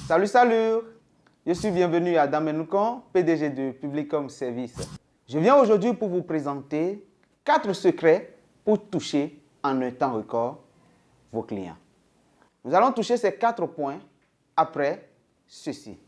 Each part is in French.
Salut, salut! Je suis bienvenu à Damenoukan, PDG de Publicom Service. Je viens aujourd'hui pour vous présenter 4 secrets pour toucher en un temps record vos clients. Nous allons toucher ces 4 points après ceci.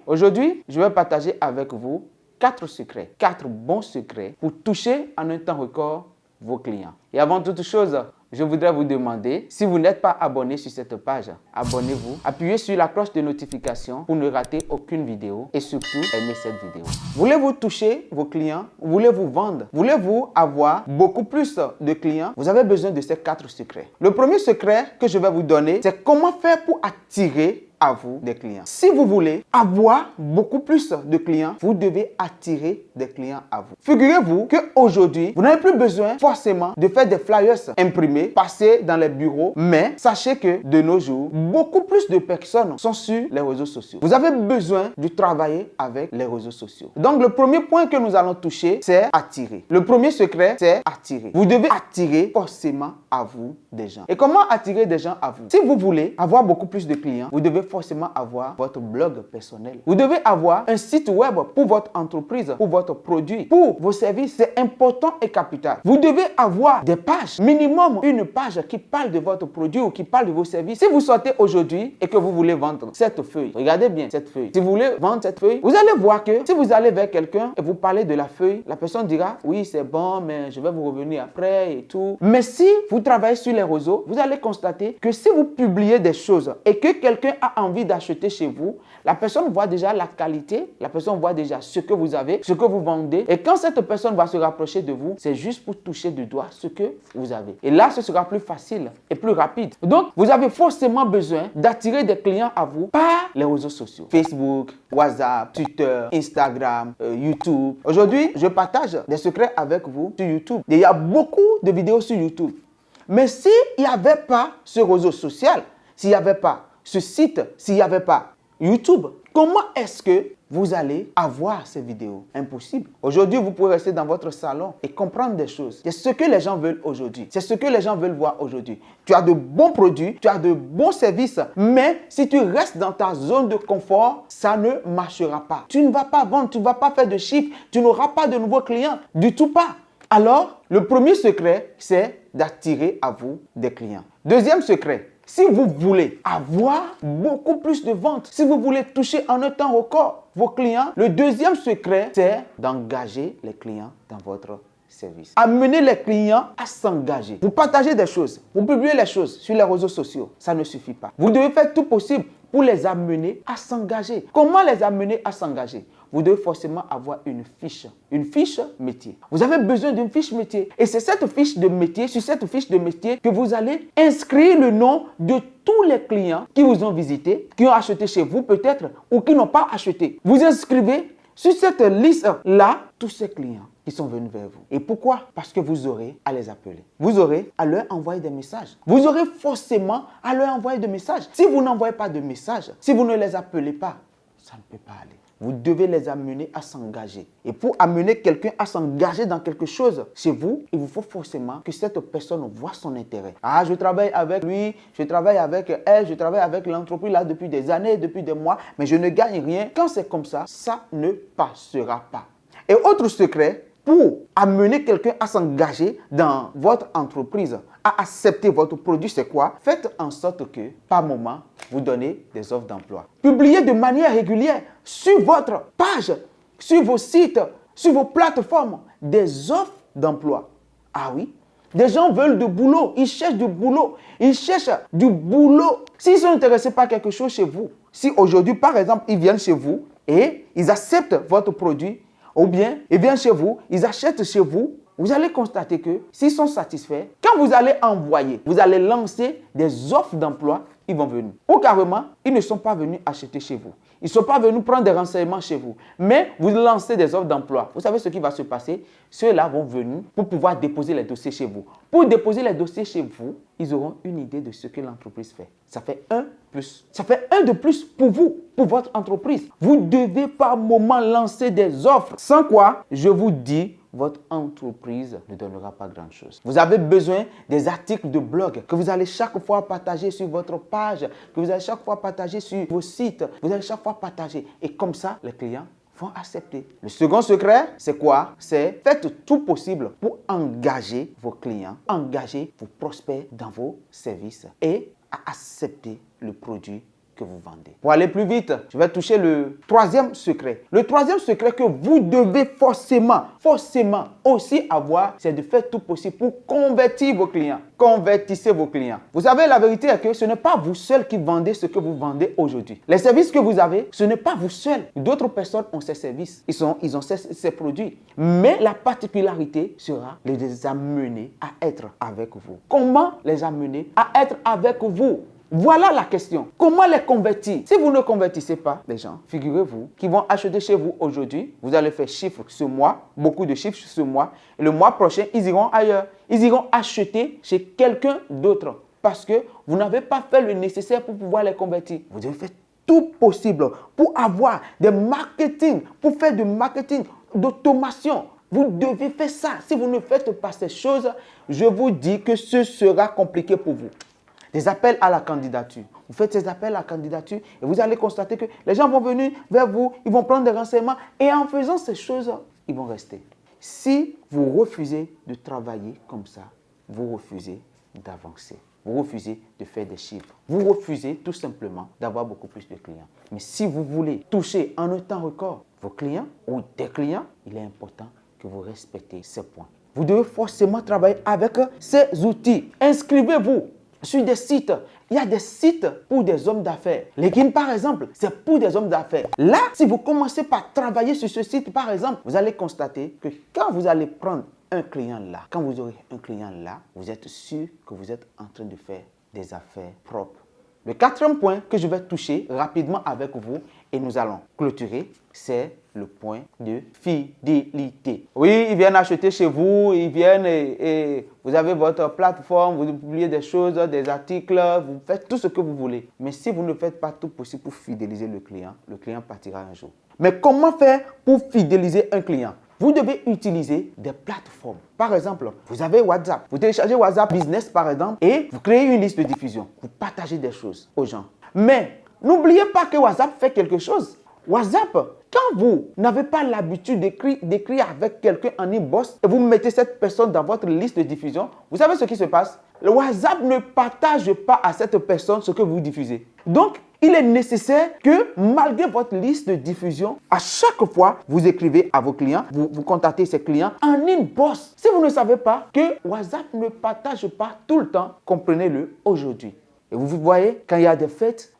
Aujourd'hui, je vais partager avec vous 4 secrets, 4 bons secrets pour toucher en un temps record vos clients. Et avant toute chose, je voudrais vous demander, si vous n'êtes pas abonné sur cette page, abonnez-vous, appuyez sur la cloche de notification pour ne rater aucune vidéo et surtout aimez cette vidéo. Voulez-vous toucher vos clients? Voulez-vous vendre? Voulez-vous avoir beaucoup plus de clients? Vous avez besoin de ces 4 secrets. Le premier secret que je vais vous donner, c'est comment faire pour attirer à vous des clients. Si vous voulez avoir beaucoup plus de clients, vous devez attirer des clients à vous. Figurez-vous qu'aujourd'hui, vous n'avez plus besoin forcément de faire des flyers imprimés, passer dans les bureaux, mais sachez que de nos jours, beaucoup plus de personnes sont sur les réseaux sociaux. Vous avez besoin de travailler avec les réseaux sociaux. Donc, le premier point que nous allons toucher, c'est attirer. Le premier secret, c'est attirer. Vous devez attirer forcément à vous des gens. Et comment attirer des gens à vous? Si vous voulez avoir beaucoup plus de clients, vous devez forcément avoir votre blog personnel. Vous devez avoir un site web pour votre entreprise, pour votre produit, pour vos services. C'est important et capital. Vous devez avoir des pages, minimum une page qui parle de votre produit ou qui parle de vos services. Si vous sortez aujourd'hui et que vous voulez vendre cette feuille, regardez bien cette feuille. Si vous voulez vendre cette feuille, vous allez voir que si vous allez vers quelqu'un et vous parlez de la feuille, la personne dira oui, c'est bon, mais je vais vous revenir après et tout. Mais si vous travaillez sur les réseaux, vous allez constater que si vous publiez des choses et que quelqu'un a envie d'acheter chez vous, la personne voit déjà la qualité, la personne voit déjà ce que vous avez, ce que vous vendez. Et quand cette personne va se rapprocher de vous, c'est juste pour toucher du doigt ce que vous avez. Et là, ce sera plus facile et plus rapide. Donc, vous avez forcément besoin d'attirer des clients à vous par les réseaux sociaux. Facebook, WhatsApp, Twitter, Instagram, YouTube. Aujourd'hui, je partage des secrets avec vous sur YouTube. Il y a beaucoup de vidéos sur YouTube. Mais s'il n'y avait pas ce réseau social, s'il n'y avait pas ce site, s'il n'y avait pas YouTube, comment est-ce que vous allez avoir ces vidéos? Impossible. Aujourd'hui, vous pouvez rester dans votre salon et comprendre des choses. C'est ce que les gens veulent aujourd'hui. C'est ce que les gens veulent voir aujourd'hui. Tu as de bons produits, tu as de bons services, mais si tu restes dans ta zone de confort, ça ne marchera pas. Tu ne vas pas vendre, tu ne vas pas faire de chiffres, tu n'auras pas de nouveaux clients, du tout pas. Alors, le premier secret, c'est d'attirer à vous des clients. Deuxième secret, si vous voulez avoir beaucoup plus de ventes, si vous voulez toucher en un temps record vos clients, le deuxième secret, c'est d'engager les clients dans votre service. Amener les clients à s'engager. Vous partagez des choses, vous publiez les choses sur les réseaux sociaux, ça ne suffit pas. Vous devez faire tout possible pour les amener à s'engager. Comment les amener à s'engager? Vous devez forcément avoir une fiche métier. Vous avez besoin d'une fiche métier. Et c'est cette fiche de métier, sur cette fiche de métier, que vous allez inscrire le nom de tous les clients qui vous ont visité, qui ont acheté chez vous peut-être, ou qui n'ont pas acheté. Vous inscrivez sur cette liste-là tous ces clients qui sont venus vers vous. Et pourquoi? Parce que vous aurez à les appeler. Vous aurez à leur envoyer des messages. Vous aurez forcément à leur envoyer des messages. Si vous n'envoyez pas de messages, si vous ne les appelez pas, ça ne peut pas aller. Vous devez les amener à s'engager. Et pour amener quelqu'un à s'engager dans quelque chose chez vous, il vous faut forcément que cette personne voit son intérêt. Ah, je travaille avec lui, je travaille avec elle, je travaille avec l'entreprise là depuis des années, depuis des mois, mais je ne gagne rien. Quand c'est comme ça, ça ne passera pas. Et autre secret, pour amener quelqu'un à s'engager dans votre entreprise, à accepter votre produit, c'est quoi? Faites en sorte que, par moment, vous donnez des offres d'emploi. Publiez de manière régulière sur votre page, sur vos sites, sur vos plateformes, des offres d'emploi. Ah oui? Des gens veulent du boulot, ils cherchent du boulot, ils cherchent du boulot. S'ils sont intéressés par quelque chose chez vous, si aujourd'hui, par exemple, ils viennent chez vous et ils acceptent votre produit, ou bien ils viennent chez vous, ils achètent chez vous, vous allez constater que s'ils sont satisfaits, quand vous allez envoyer, vous allez lancer des offres d'emploi, ils vont venir. Ou carrément, ils ne sont pas venus acheter chez vous. Ils ne sont pas venus prendre des renseignements chez vous. Mais vous lancez des offres d'emploi. Vous savez ce qui va se passer? Ceux-là vont venir pour pouvoir déposer les dossiers chez vous. Pour déposer les dossiers chez vous, ils auront une idée de ce que l'entreprise fait. Ça fait un plus. Ça fait un de plus pour vous, pour votre entreprise. Vous devez par moment lancer des offres. Sans quoi, je vous dis, votre entreprise ne donnera pas grand-chose. Vous avez besoin des articles de blog que vous allez chaque fois partager sur votre page, que vous allez chaque fois partager sur vos sites, vous allez chaque fois partager. Et comme ça, les clients vont accepter. Le second secret, c'est quoi? C'est faites tout possible pour engager vos clients, engager vos prospects dans vos services et à accepter le produit que vous vendez. Pour aller plus vite, je vais toucher le troisième secret. Le troisième secret que vous devez forcément aussi avoir, c'est de faire tout possible pour convertir vos clients. Convertissez vos clients. Vous savez, la vérité est que ce n'est pas vous seul qui vendez ce que vous vendez aujourd'hui. Les services que vous avez, ce n'est pas vous seul. D'autres personnes ont ces services. Ils ont ces produits. Mais la particularité sera de les amener à être avec vous. Comment les amener à être avec vous? Voilà la question. Comment les convertir? Si vous ne convertissez pas les gens, figurez-vous qu'ils vont acheter chez vous aujourd'hui. Vous allez faire chiffre ce mois, beaucoup de chiffres ce mois. Et le mois prochain, ils iront ailleurs. Ils iront acheter chez quelqu'un d'autre parce que vous n'avez pas fait le nécessaire pour pouvoir les convertir. Vous devez faire tout possible pour avoir des marketing, pour faire du marketing d'automation. Vous devez faire ça. Si vous ne faites pas ces choses, je vous dis que ce sera compliqué pour vous. Des appels à la candidature. Vous faites ces appels à la candidature et vous allez constater que les gens vont venir vers vous, ils vont prendre des renseignements et en faisant ces choses, ils vont rester. Si vous refusez de travailler comme ça, vous refusez d'avancer. Vous refusez de faire des chiffres. Vous refusez tout simplement d'avoir beaucoup plus de clients. Mais si vous voulez toucher en un temps record vos clients ou des clients, il est important que vous respectez ces points. Vous devez forcément travailler avec ces outils. Inscrivez-vous sur des sites. Il y a des sites pour des hommes d'affaires. LinkedIn, par exemple, c'est pour des hommes d'affaires. Là, si vous commencez par travailler sur ce site, par exemple, vous allez constater que quand vous allez prendre un client là, quand vous aurez un client là, vous êtes sûr que vous êtes en train de faire des affaires propres. Le quatrième point que je vais toucher rapidement avec vous et nous allons clôturer, c'est le point de fidélité. Oui, ils viennent acheter chez vous, ils viennent et vous avez votre plateforme, vous publiez des choses, des articles, vous faites tout ce que vous voulez. Mais si vous ne faites pas tout possible pour fidéliser le client partira un jour. Mais comment faire pour fidéliser un client? Vous devez utiliser des plateformes. Par exemple, vous avez WhatsApp. Vous téléchargez WhatsApp Business, par exemple, et vous créez une liste de diffusion. Vous partagez des choses aux gens. Mais n'oubliez pas que WhatsApp fait quelque chose. WhatsApp, quand vous n'avez pas l'habitude d'écrire avec quelqu'un en inbox et vous mettez cette personne dans votre liste de diffusion, vous savez ce qui se passe? Le WhatsApp ne partage pas à cette personne ce que vous diffusez. Donc, il est nécessaire que malgré votre liste de diffusion, à chaque fois, vous écrivez à vos clients, vous contactez ces clients en inbox. Si vous ne savez pas que WhatsApp ne partage pas tout le temps, comprenez-le aujourd'hui. Et vous voyez, quand il y a des fêtes,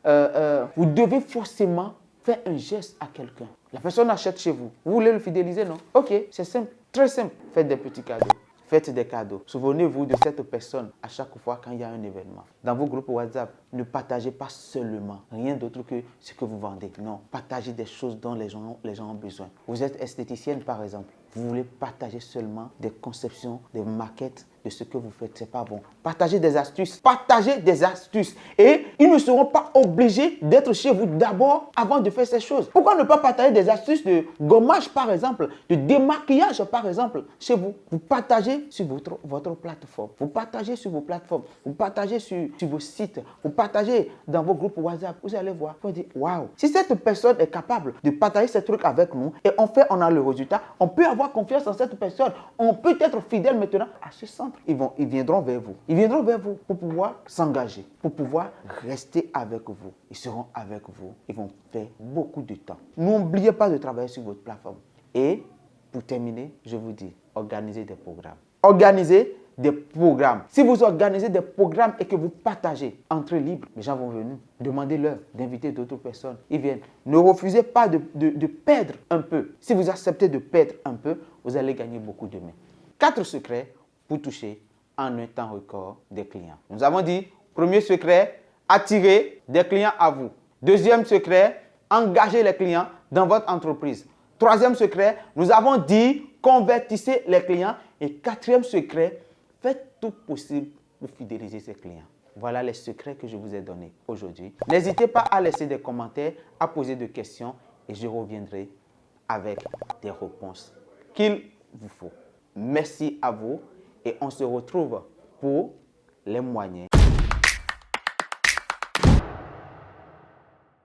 vous devez forcément faire un geste à quelqu'un. La personne achète chez vous. Vous voulez le fidéliser, non? Ok, c'est simple, très simple. Faites des petits cadeaux. Faites des cadeaux. Souvenez-vous de cette personne à chaque fois quand il y a un événement. Dans vos groupes WhatsApp, ne partagez pas seulement rien d'autre que ce que vous vendez. Non, partagez des choses dont les gens ont besoin. Vous êtes esthéticienne par exemple. Vous voulez partager seulement des conceptions, des maquettes de ce que vous faites. C'est pas bon. Partagez des astuces. Partagez des astuces. Et ils ne seront pas obligés d'être chez vous d'abord avant de faire ces choses. Pourquoi ne pas partager des astuces de gommage par exemple, de démaquillage par exemple chez vous? Vous partagez sur votre plateforme. Vous partagez sur vos plateformes. Vous partagez sur vos sites. Vous partagez dans vos groupes WhatsApp. Vous allez voir. Vous allez dire, waouh, si cette personne est capable de partager ces trucs avec nous et on a le résultat, on peut avoir confiance en cette personne. On peut être fidèle maintenant à ce centre. Ils viendront vers vous. Ils viendront vers vous pour pouvoir s'engager, pour pouvoir rester avec vous. Ils seront avec vous. Ils vont faire beaucoup de temps. N'oubliez pas de travailler sur votre plateforme. Et pour terminer, je vous dis, organisez des programmes. Organisez des programmes. Si vous organisez des programmes et que vous partagez entre libres, les gens vont venir. Demandez-leur d'inviter d'autres personnes. Ils viennent. Ne refusez pas de perdre un peu. Si vous acceptez de perdre un peu, vous allez gagner beaucoup demain. 4 secrets pour toucher en un temps record des clients. Nous avons dit, premier secret, attirer des clients à vous. Deuxième secret, engagez les clients dans votre entreprise. Troisième secret, nous avons dit convertissez les clients. Et quatrième secret, faites tout possible pour fidéliser ces clients. Voilà les secrets que je vous ai donnés aujourd'hui. N'hésitez pas à laisser des commentaires, à poser des questions et je reviendrai avec des réponses qu'il vous faut. Merci à vous et on se retrouve pour les moyens.